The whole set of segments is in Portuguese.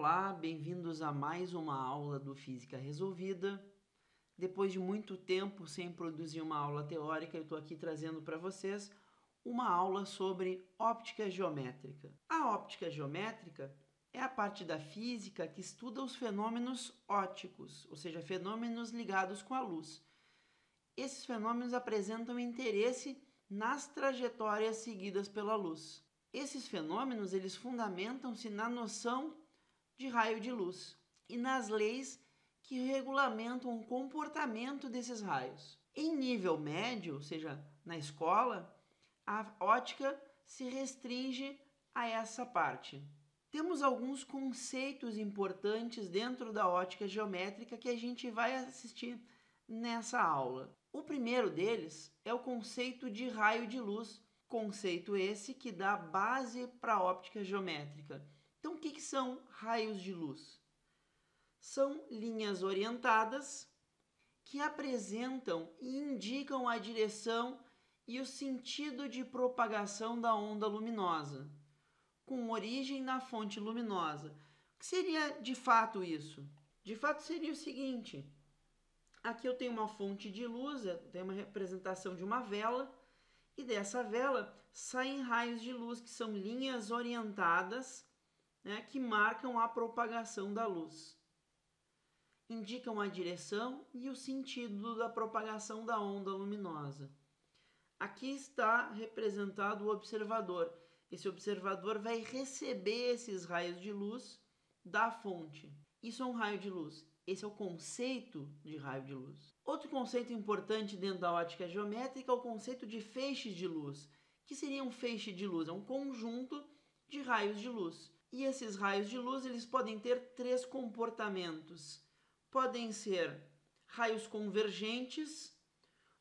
Olá, bem-vindos a mais uma aula do Física Resolvida. Depois de muito tempo sem produzir uma aula teórica, eu estou aqui trazendo para vocês uma aula sobre óptica geométrica. A óptica geométrica é a parte da física que estuda os fenômenos ópticos, ou seja, fenômenos ligados com a luz. Esses fenômenos apresentam interesse nas trajetórias seguidas pela luz. Esses fenômenos eles fundamentam-se na noção de raio de luz e nas leis que regulamentam o comportamento desses raios. Em nível médio, ou seja, na escola, a ótica se restringe a essa parte. Temos alguns conceitos importantes dentro da óptica geométrica que a gente vai assistir nessa aula. O primeiro deles é o conceito de raio de luz, conceito esse que dá base para a óptica geométrica. Então, o que são raios de luz? São linhas orientadas que apresentam e indicam a direção e o sentido de propagação da onda luminosa, com origem na fonte luminosa. O que seria de fato isso? De fato seria o seguinte: aqui eu tenho uma fonte de luz, eu tenho uma representação de uma vela, e dessa vela saem raios de luz, que são linhas orientadas, que marcam a propagação da luz. Indicam a direção e o sentido da propagação da onda luminosa. Aqui está representado o observador. Esse observador vai receber esses raios de luz da fonte. Isso é um raio de luz. Esse é o conceito de raio de luz. Outro conceito importante dentro da óptica geométrica é o conceito de feixes de luz. O que seria um feixe de luz? É um conjunto de raios de luz. E esses raios de luz eles podem ter três comportamentos. Podem ser raios convergentes,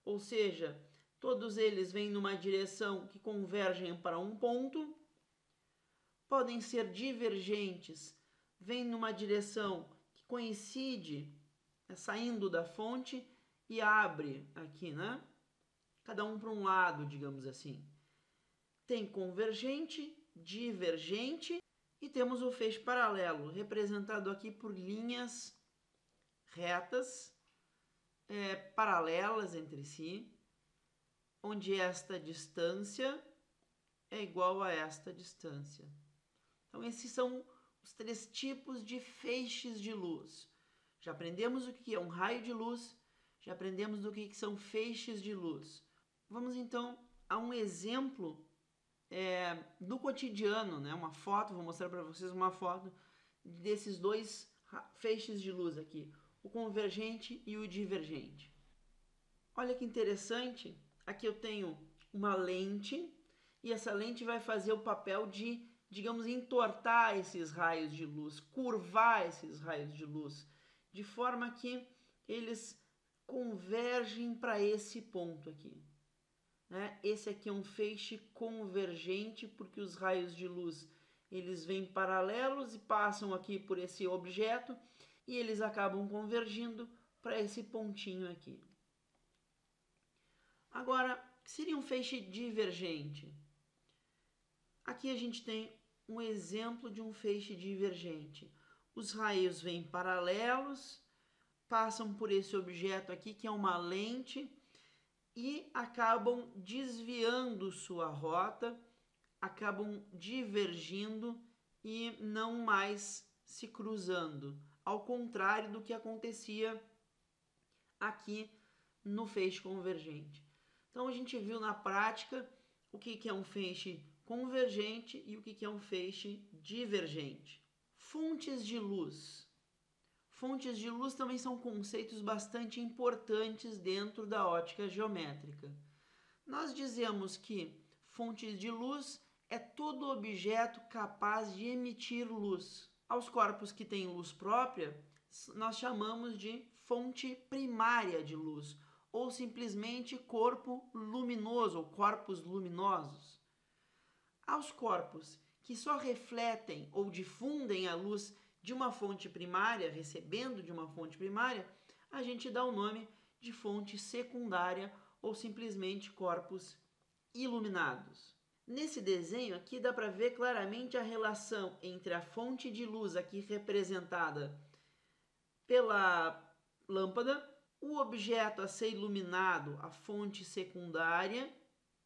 ou seja, todos eles vêm numa direção que convergem para um ponto. Podem ser divergentes, vêm numa direção que coincide, saindo da fonte e abre aqui, Cada um para um lado, digamos assim. Tem convergente, divergente e temos o feixe paralelo, representado aqui por linhas retas, paralelas entre si, onde esta distância é igual a esta distância. Então, esses são os três tipos de feixes de luz. Já aprendemos o que é um raio de luz, já aprendemos do que são feixes de luz. Vamos então a um exemplo do cotidiano, uma foto, vou mostrar para vocês uma foto desses dois feixes de luz aqui, o convergente e o divergente. Olha que interessante, aqui eu tenho uma lente e essa lente vai fazer o papel de, digamos, entortar esses raios de luz, curvar esses raios de luz, de forma que eles convergem para esse ponto aqui. Esse aqui é um feixe convergente, porque os raios de luz eles vêm paralelos e passam aqui por esse objeto e eles acabam convergindo para esse pontinho aqui. Agora, o que seria um feixe divergente? Aqui a gente tem um exemplo de um feixe divergente. Os raios vêm paralelos, passam por esse objeto aqui, que é uma lente, e acabam desviando sua rota, acabam divergindo e não mais se cruzando, ao contrário do que acontecia aqui no feixe convergente. Então a gente viu na prática o que é um feixe convergente e o que é um feixe divergente. Fontes de luz. Fontes de luz também são conceitos bastante importantes dentro da óptica geométrica. Nós dizemos que fontes de luz é todo objeto capaz de emitir luz. Aos corpos que têm luz própria, nós chamamos de fonte primária de luz, ou simplesmente corpo luminoso, ou corpos luminosos. Aos corpos que só refletem ou difundem a luz de uma fonte primária, recebendo de uma fonte primária, a gente dá o nome de fonte secundária ou simplesmente corpos iluminados. Nesse desenho aqui dá para ver claramente a relação entre a fonte de luz aqui representada pela lâmpada, o objeto a ser iluminado, a fonte secundária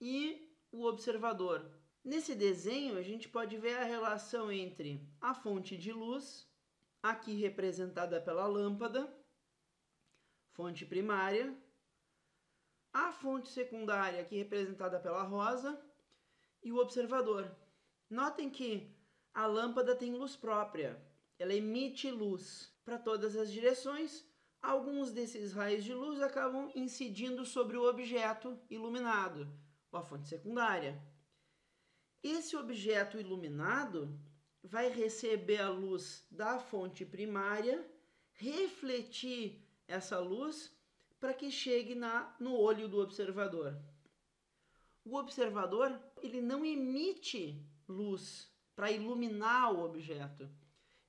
e o observador. Nesse desenho a gente pode ver a relação entre a fonte de luz, aqui representada pela lâmpada, fonte primária, a fonte secundária aqui representada pela rosa e o observador. Notem que a lâmpada tem luz própria, ela emite luz para todas as direções. Alguns desses raios de luz acabam incidindo sobre o objeto iluminado, ou a fonte secundária. Esse objeto iluminado vai receber a luz da fonte primária, refletir essa luz para que chegue no olho do observador. O observador, ele não emite luz para iluminar o objeto.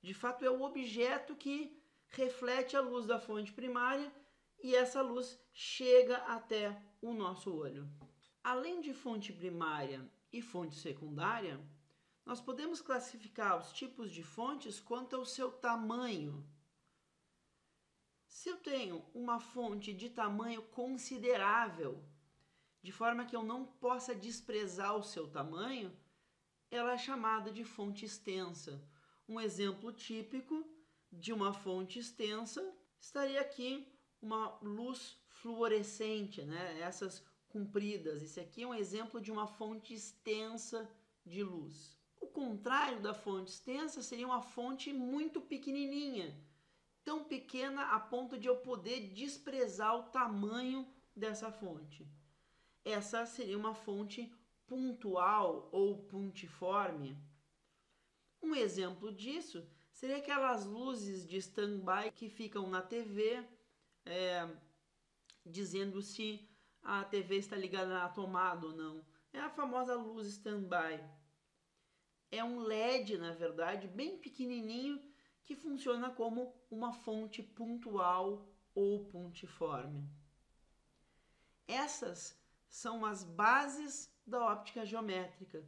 De fato, é o objeto que reflete a luz da fonte primária e essa luz chega até o nosso olho. Além de fonte primária e fonte secundária, nós podemos classificar os tipos de fontes quanto ao seu tamanho. Se eu tenho uma fonte de tamanho considerável, de forma que eu não possa desprezar o seu tamanho, ela é chamada de fonte extensa. Um exemplo típico de uma fonte extensa estaria aqui uma luz fluorescente, né? Essas compridas. Esse aqui é um exemplo de uma fonte extensa de luz. O contrário da fonte extensa seria uma fonte muito pequenininha, tão pequena a ponto de eu poder desprezar o tamanho dessa fonte. Essa seria uma fonte pontual ou pontiforme. Um exemplo disso seria aquelas luzes de stand-by que ficam na TV, dizendo se a TV está ligada na tomada ou não. É a famosa luz stand-by. É um LED, na verdade, bem pequenininho, que funciona como uma fonte pontual ou pontiforme. Essas são as bases da óptica geométrica.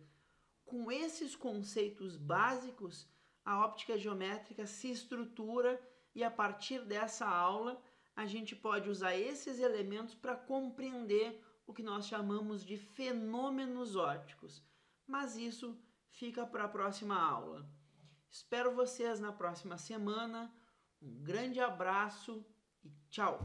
Com esses conceitos básicos, a óptica geométrica se estrutura e a partir dessa aula a gente pode usar esses elementos para compreender o que nós chamamos de fenômenos ópticos. Mas isso fica para a próxima aula. Espero vocês na próxima semana. Um grande abraço e tchau!